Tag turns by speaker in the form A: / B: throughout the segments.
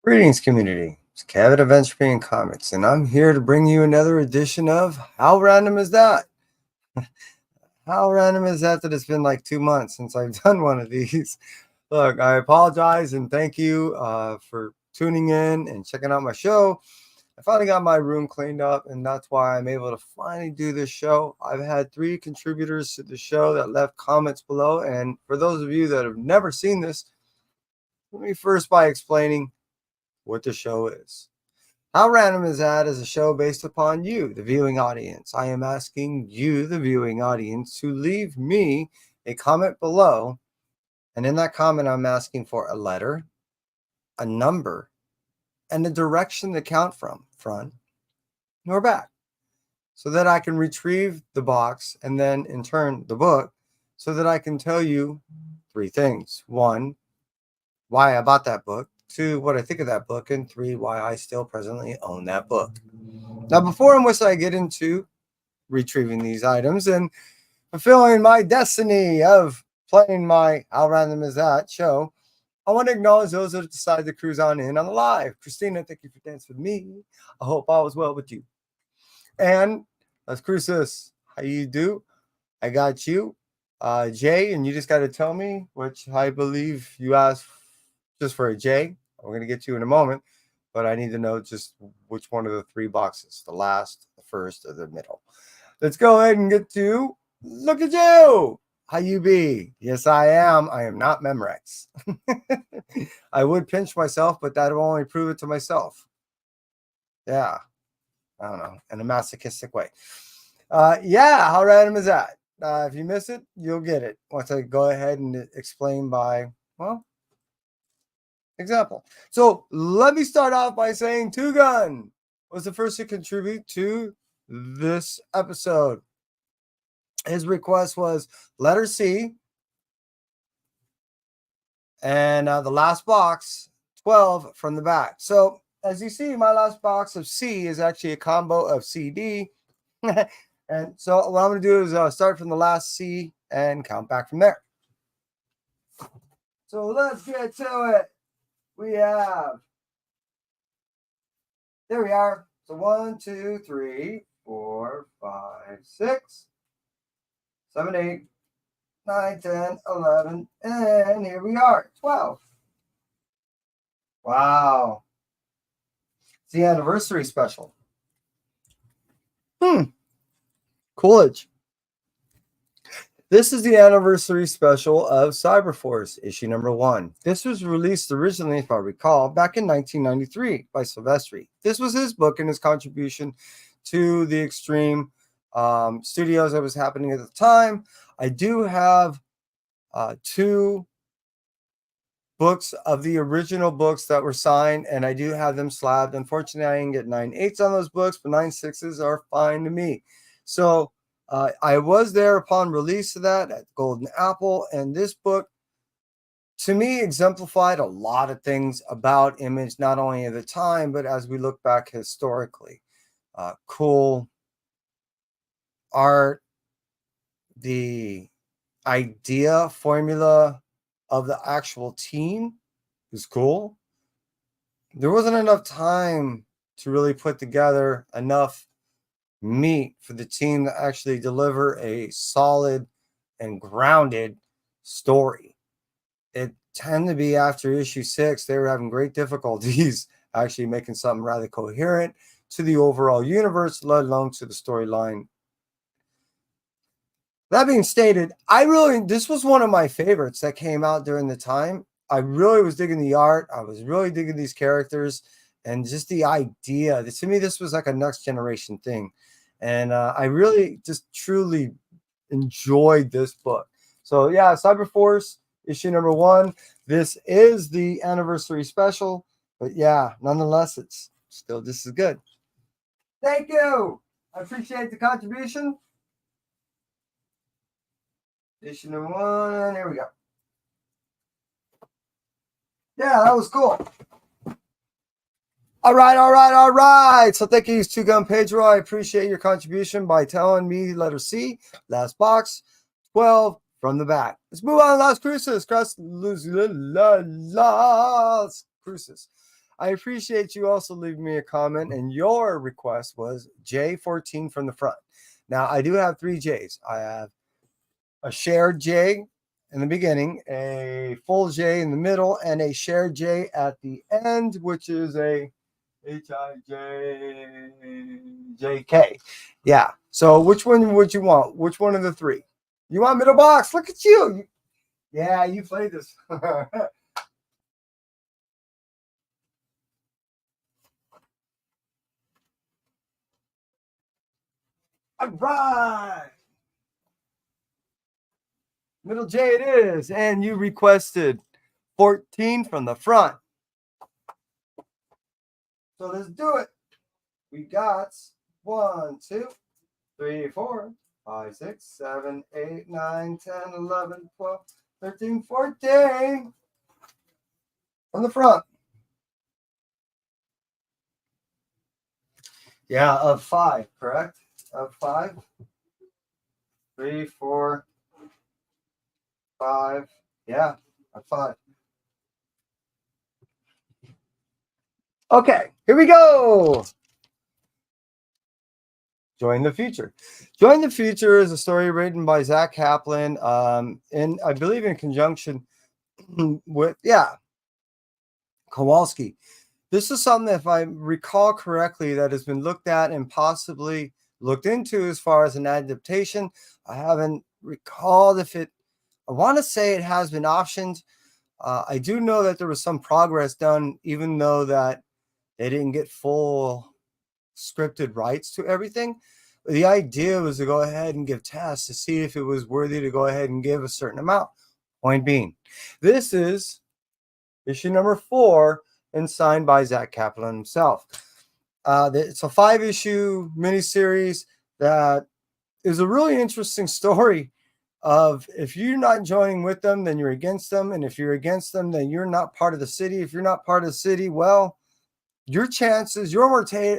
A: Greetings, community. It's Kevin of Entropy Comics, and I'm here to bring you another edition of How Random Is That? How random is that it's been like 2 months since I've done one of these? Look, I apologize and thank you for tuning in and checking out my show. I finally got my room cleaned up, and that's why I'm able to finally do this show. I've had 3 contributors to the show that left comments below, and for those of you that have never seen this, let me first by explaining what the show is. How Random Is That is a show based upon you, the viewing audience. I am asking you, the viewing audience, to leave me a comment below. And in that comment, I'm asking for a letter, a number, and a direction to count from, front nor back, so that I can retrieve the box and then in turn the book, so that I can tell you 3 things. 1, why I bought that book. 2, what I think of that book. And 3, why I still presently own that book. Now, before in which I get into retrieving these items and fulfilling my destiny of playing my How Random Is That show, I want to acknowledge those that decided to cruise on in on the live. Christina, thank you for dancing with me. I hope all was well with you. And let's cruise this. How you do? I got you. Jay, and you just got to tell me, which I believe you asked just for a J. We're going to get to you in a moment, but I need to know just which one of the 3 boxes, the last, the first, or the middle. Let's go ahead and get to Look at You. How you be? Yes, I am. I am not Memorex. I would pinch myself, but that will only prove it to myself. Yeah. I don't know, in a masochistic way. Yeah, how random is that? If you miss it, you'll get it once I go ahead and explain by, well, example. So let me start off by saying Two Gun was the first to contribute to this episode. His request was letter C, and the last box, 12 from the back. So as you see, my last box of C is actually a combo of CD. And so what I'm going to do is start from the last C and count back from there. So let's get to it. We have, there we are. So 1, 2, 3, 4, 5, 6, 7, 8, 9, 10, 11, and here we are, 12. Wow. It's the anniversary special. Coolidge. This is the anniversary special of Cyberforce, issue number 1. This was released originally, if I recall, back in 1993 by Silvestri. This was his book and his contribution to the Extreme Studios that was happening at the time. I do have 2 books of the original books that were signed, and I do have them slabbed. Unfortunately, I didn't get 9/8 on those books, but 9/6 are fine to me. So I was there upon release of that at Golden Apple, and this book, to me, exemplified a lot of things about Image, not only at the time, but as we look back historically. Cool art, the idea formula of the actual team was cool. There wasn't enough time to really put together enough meat for the team to actually deliver a solid and grounded story. It tended to be after issue 6, they were having great difficulties actually making something rather coherent to the overall universe, let alone to the storyline. That being stated, this was one of my favorites that came out during the time. I really was digging the art. I was really digging these characters and just the idea. To me, this was like a next generation thing. And I really just truly enjoyed this book. So yeah, Cyberforce issue number 1. This is the anniversary special, but yeah, nonetheless, it's still just as good. Thank you. I appreciate the contribution. Issue number 1. Here we go. Yeah, that was cool. All right. So thank you, Two Gun Pedro. I appreciate your contribution by telling me letter C, last box, 12 from the back. Let's move on to Las Cruces. I appreciate you also leaving me a comment, and your request was J14 from the front. Now, I do have 3 J's. I have a shared J in the beginning, a full J in the middle, and a shared J at the end, which is a H-I-J-J-K. Yeah. So which one would you want? Which one of the 3? You want middle box? Look at you. Yeah, you played this. All right. Middle J it is. And you requested 14 from the front. So let's do it. We got 1, 2, 3, 4, 5, 6, 7, 8, 9, 10, 11, 12, 13, 14 from the front. Yeah, of 5, correct? Of 5. 3, 4, 5. Yeah, of 5. Okay, here we go. Join the Future. Join the Future is a story written by Zach Kaplan, and I believe in conjunction with Kowalski. This is something that, if I recall correctly, that has been looked at and possibly looked into as far as an adaptation. I haven't recalled if it. I want to say it has been optioned. I do know that there was some progress done, even though that they didn't get full scripted rights to everything. The idea was to go ahead and give tests to see if it was worthy to go ahead and give a certain amount. Point being, this is issue number 4 and signed by Zach Kaplan himself. It's a 5-issue miniseries that is a really interesting story of, if you're not joining with them, then you're against them. And if you're against them, then you're not part of the city. If you're not part of the city, well, your chances, your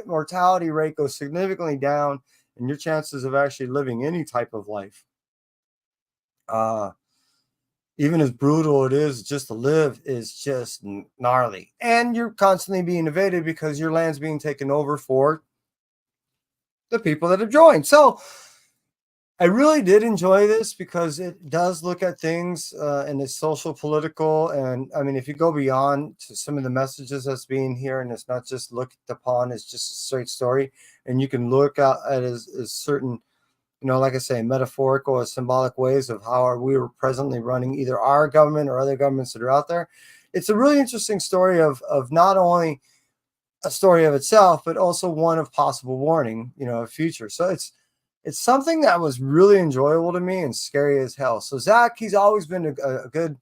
A: mortality rate goes significantly down, and your chances of actually living any type of life, even as brutal it is just to live, is just gnarly. And you're constantly being invaded because your land's being taken over for the people that have joined. So I really did enjoy this because it does look at things and it's social, political. And I mean, if you go beyond to some of the messages that's being here, and it's not just looked upon as just a straight story, and you can look at it as certain, like I say, metaphorical or symbolic ways of how we were presently running either our government or other governments that are out there. It's a really interesting story of not only a story of itself, but also one of possible warning, of future. So it's something that was really enjoyable to me and scary as hell. So Zach, he's always been a good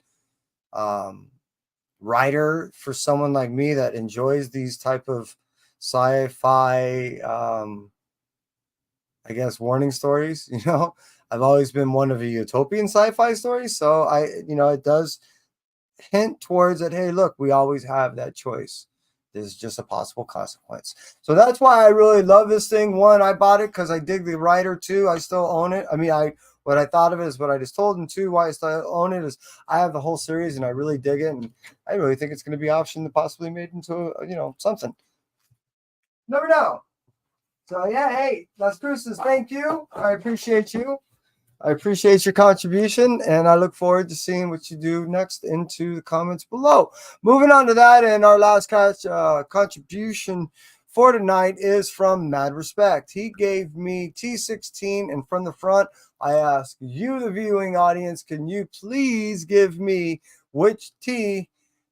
A: writer for someone like me that enjoys these type of sci-fi, I guess, warning stories. I've always been one of a utopian sci-fi stories. So it does hint towards that. Hey, look, we always have that choice. There's just a possible consequence. So that's why I really love this thing. 1, I bought it because I dig the writer. 2, I still own it. I mean, what I thought of it is what I just told. And 2, why I still own it is I have the whole series and I really dig it. And I really think it's going to be optioned and possibly made into, something. Never know. So yeah, hey, Las Cruces, thank you. I appreciate you. I appreciate your contribution, and I look forward to seeing what you do next into the comments below. Moving on to that, and our last contribution for tonight is from Mad Respect. He gave me T16, and from the front, I ask you, the viewing audience, can you please give me which T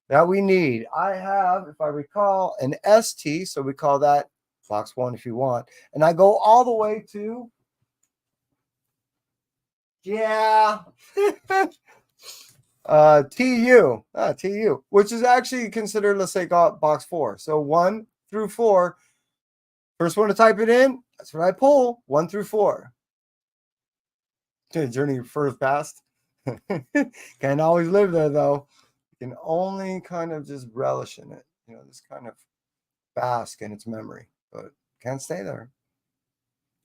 A: that we need? I have, if I recall, an ST, so we call that box 1 if you want, and I go all the way to TU, which is actually considered, let's say, box 4. So 1 through 4. First one to type it in, that's what I pull. 1 through 4. Journey further past. Can't always live there, though. You can only kind of just relish in it. This kind of bask in its memory, but can't stay there.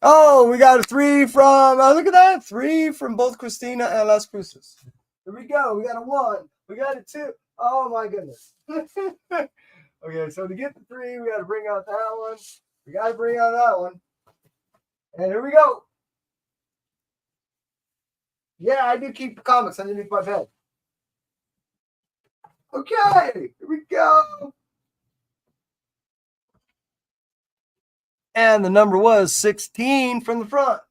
A: Oh, we got a 3 from, look at that. 3 from both Christina and Las Cruces. Here we go. We got a 1. We got a 2. Oh, my goodness. Okay, so to get the 3, we got to bring out that one. We got to bring out that one. And here we go. Yeah, I do keep the comics underneath my bed. Okay, here we go. And the number was 16 from the front.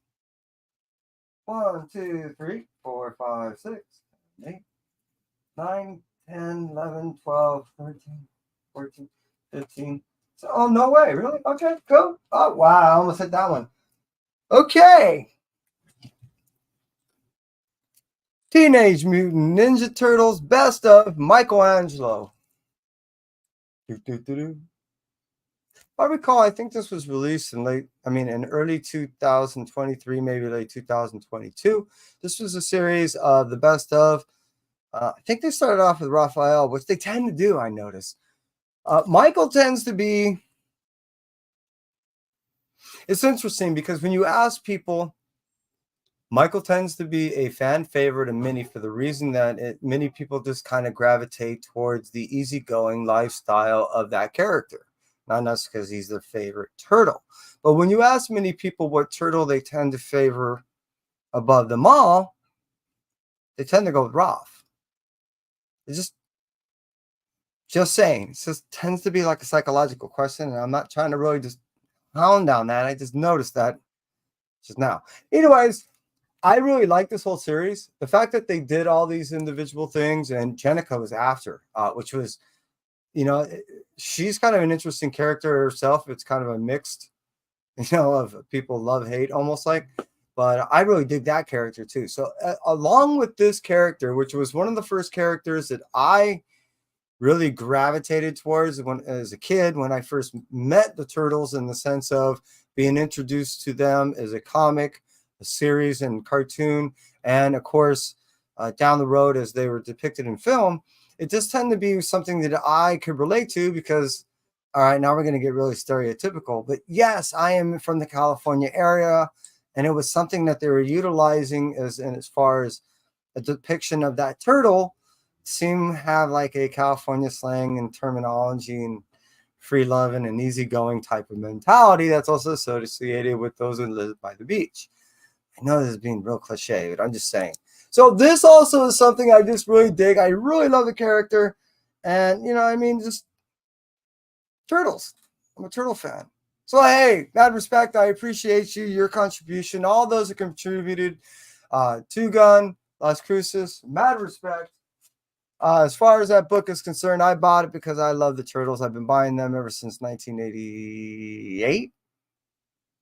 A: 1, 2, 3, 4, 5, 6, 8, 9, 10, 11, 12, 13, 14, 15. So, oh, no way. Really? Okay, cool. Oh, wow. I almost hit that one. Okay. Teenage Mutant Ninja Turtles Best of Michelangelo. I recall, I think this was released in early 2023, maybe late 2022. This was a series of the best of. I think they started off with Raphael, which they tend to do, I notice. Michael tends to be. It's interesting because when you ask people, Michael tends to be a fan favorite of many for the reason that many people just kind of gravitate towards the easygoing lifestyle of that character. Not necessarily because he's their favorite turtle. But when you ask many people what turtle they tend to favor above them all, they tend to go with Raph. It's just saying. It just tends to be like a psychological question, and I'm not trying to really just hound down that. I just noticed that just now. Anyways, I really like this whole series. The fact that they did all these individual things, and Jennika was after, which was, she's kind of an interesting character herself. It's kind of a mixed, of people love, hate, almost like. But I really dig that character too. So along with this character, which was one of the first characters that I really gravitated towards as a kid, when I first met the Turtles, in the sense of being introduced to them as a comic, a series, and cartoon, and of course down the road as they were depicted in film, it just tended to be something that I could relate to because, all right, now we're going to get really stereotypical, but yes, I am from the California area, and it was something that they were utilizing as far as a depiction of that turtle seem to have like a California slang and terminology and free loving and easygoing type of mentality that's also associated with those who live by the beach. I know this is being real cliche, but I'm just saying. So this also is something I just really dig. I really love the character. And, just turtles. I'm a turtle fan. So, hey, mad respect. I appreciate you, your contribution, all those who contributed. Two Gun, Las Cruces, mad respect. As far as that book is concerned, I bought it because I love the Turtles. I've been buying them ever since 1988.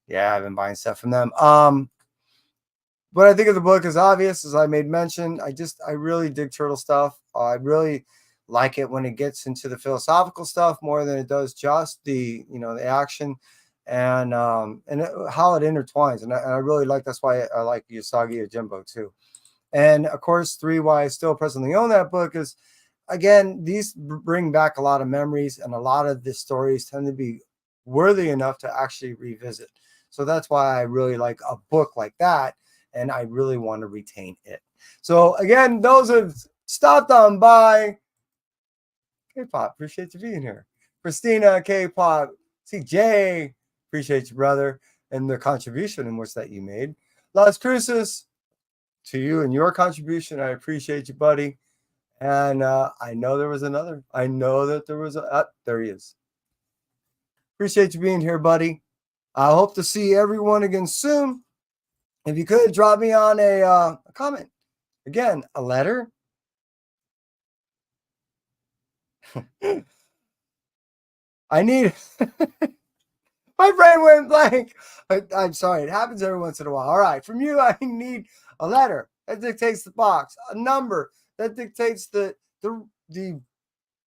A: Yeah, I've been buying stuff from them. What I think of the book is obvious, as I made mention. I really dig turtle stuff. I really like it when it gets into the philosophical stuff more than it does just the the action and how it intertwines. And I really like, that's why I like Usagi Yojimbo too. And of course, 3, why I still presently own that book is, again, these bring back a lot of memories, and a lot of the stories tend to be worthy enough to actually revisit. So that's why I really like a book like that, and I really want to retain it. So again, those have stopped on by. K-Pop, appreciate you being here. Christina, K-Pop, CJ, appreciate you, brother, and the contribution in which that you made. Las Cruces, to you and your contribution, I appreciate you, buddy. And I know there was another. I know that there was there he is. Appreciate you being here, buddy. I hope to see everyone again soon. If you could, drop me on a comment. Again, a letter. I need. My brain went blank. I'm sorry. It happens every once in a while. All right. From you, I need a letter that dictates the box, a number that dictates the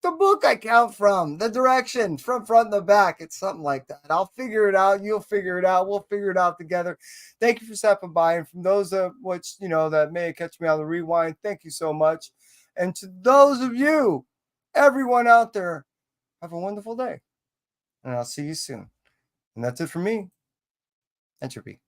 A: book I count from, the direction from front and the back. It's something like that. I'll figure it out. You'll figure it out. We'll figure it out together. Thank you for stopping by. And from those of which, that may catch me on the rewind, thank you so much. And to those of you, everyone out there, have a wonderful day. And I'll see you soon. And that's it for me. Entropy.